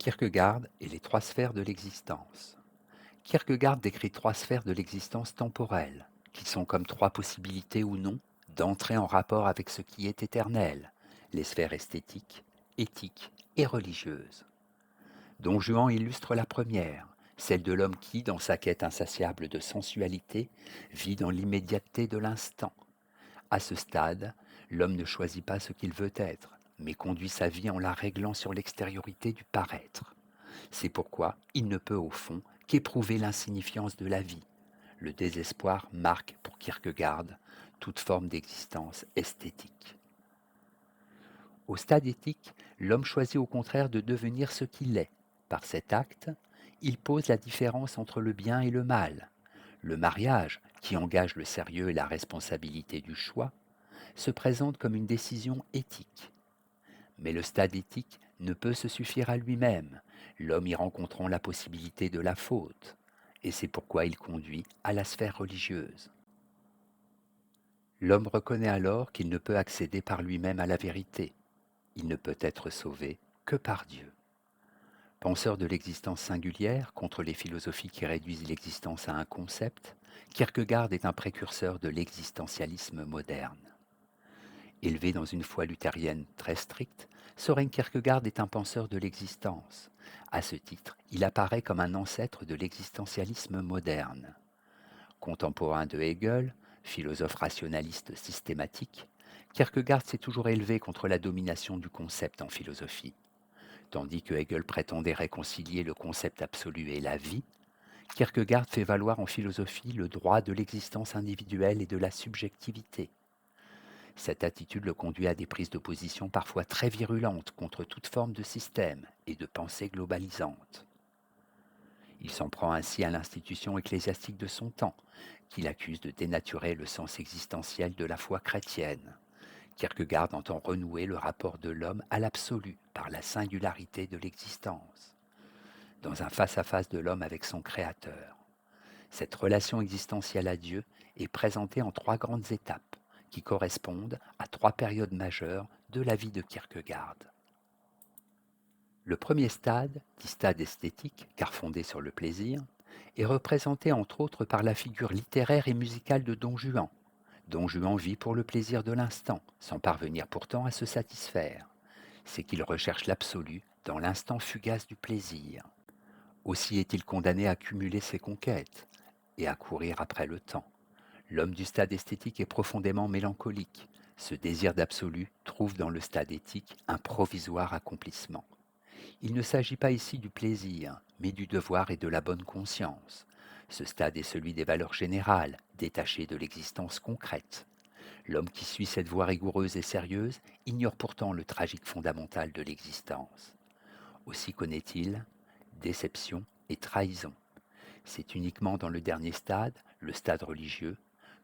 Kierkegaard et les trois sphères de l'existence. Kierkegaard décrit trois sphères de l'existence temporelle, qui sont comme trois possibilités ou non d'entrer en rapport avec ce qui est éternel, les sphères esthétiques, éthiques et religieuses. Don Juan illustre la première, celle de l'homme qui, dans sa quête insatiable de sensualité, vit dans l'immédiateté de l'instant. À ce stade, l'homme ne choisit pas ce qu'il veut être, mais conduit sa vie en la réglant sur l'extériorité du paraître. C'est pourquoi il ne peut au fond qu'éprouver l'insignifiance de la vie. Le désespoir marque pour Kierkegaard toute forme d'existence esthétique. Au stade éthique, l'homme choisit au contraire de devenir ce qu'il est. Par cet acte, il pose la différence entre le bien et le mal. Le mariage, qui engage le sérieux et la responsabilité du choix, se présente comme une décision éthique. Mais le stade éthique ne peut se suffire à lui-même, l'homme y rencontrant la possibilité de la faute, et c'est pourquoi il conduit à la sphère religieuse. L'homme reconnaît alors qu'il ne peut accéder par lui-même à la vérité, il ne peut être sauvé que par Dieu. Penseur de l'existence singulière contre les philosophies qui réduisent l'existence à un concept, Kierkegaard est un précurseur de l'existentialisme moderne. Élevé dans une foi luthérienne très stricte, Søren Kierkegaard est un penseur de l'existence. À ce titre, il apparaît comme un ancêtre de l'existentialisme moderne. Contemporain de Hegel, philosophe rationaliste systématique, Kierkegaard s'est toujours élevé contre la domination du concept en philosophie. Tandis que Hegel prétendait réconcilier le concept absolu et la vie, Kierkegaard fait valoir en philosophie le droit de l'existence individuelle et de la subjectivité. Cette attitude le conduit à des prises de position parfois très virulentes contre toute forme de système et de pensée globalisante. Il s'en prend ainsi à l'institution ecclésiastique de son temps, qu'il accuse de dénaturer le sens existentiel de la foi chrétienne. Kierkegaard entend renouer le rapport de l'homme à l'absolu par la singularité de l'existence, dans un face-à-face de l'homme avec son Créateur. Cette relation existentielle à Dieu est présentée en trois grandes étapes qui correspondent à trois périodes majeures de la vie de Kierkegaard. Le premier stade, dit stade esthétique, car fondé sur le plaisir, est représenté entre autres par la figure littéraire et musicale de Don Juan. Don Juan vit pour le plaisir de l'instant, sans parvenir pourtant à se satisfaire. C'est qu'il recherche l'absolu dans l'instant fugace du plaisir. Aussi est-il condamné à cumuler ses conquêtes et à courir après le temps. L'homme du stade esthétique est profondément mélancolique. Ce désir d'absolu trouve dans le stade éthique un provisoire accomplissement. Il ne s'agit pas ici du plaisir, mais du devoir et de la bonne conscience. Ce stade est celui des valeurs générales, détachées de l'existence concrète. L'homme qui suit cette voie rigoureuse et sérieuse ignore pourtant le tragique fondamental de l'existence. Aussi connaît-il déception et trahison. C'est uniquement dans le dernier stade, le stade religieux,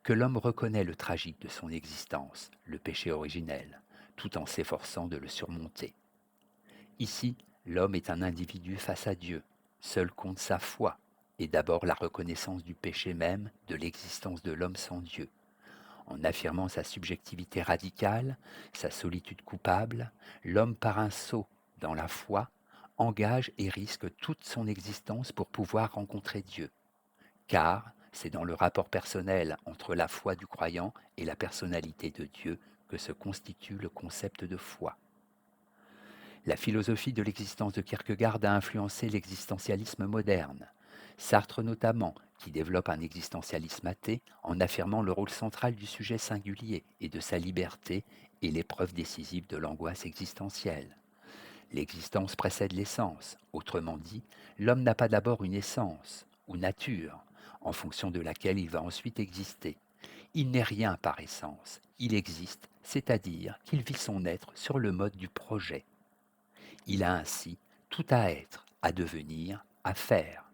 que l'homme reconnaît le tragique de son existence, le péché originel, tout en s'efforçant de le surmonter. Ici, l'homme est un individu face à Dieu. Seul compte sa foi, et d'abord la reconnaissance du péché même, de l'existence de l'homme sans Dieu. En affirmant sa subjectivité radicale, sa solitude coupable, l'homme par un saut dans la foi engage et risque toute son existence pour pouvoir rencontrer Dieu. Car c'est dans le rapport personnel entre la foi du croyant et la personnalité de Dieu que se constitue le concept de foi. La philosophie de l'existence de Kierkegaard a influencé l'existentialisme moderne. Sartre notamment, qui développe un existentialisme athée en affirmant le rôle central du sujet singulier et de sa liberté et l'épreuve décisive de l'angoisse existentielle. L'existence précède l'essence, autrement dit, l'homme n'a pas d'abord une essence ou nature, en fonction de laquelle il va ensuite exister. Il n'est rien par essence, il existe, c'est-à-dire qu'il vit son être sur le mode du projet. Il a ainsi tout à être, à devenir, à faire.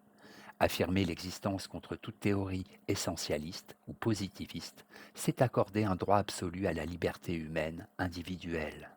Affirmer l'existence contre toute théorie essentialiste ou positiviste, c'est accorder un droit absolu à la liberté humaine individuelle.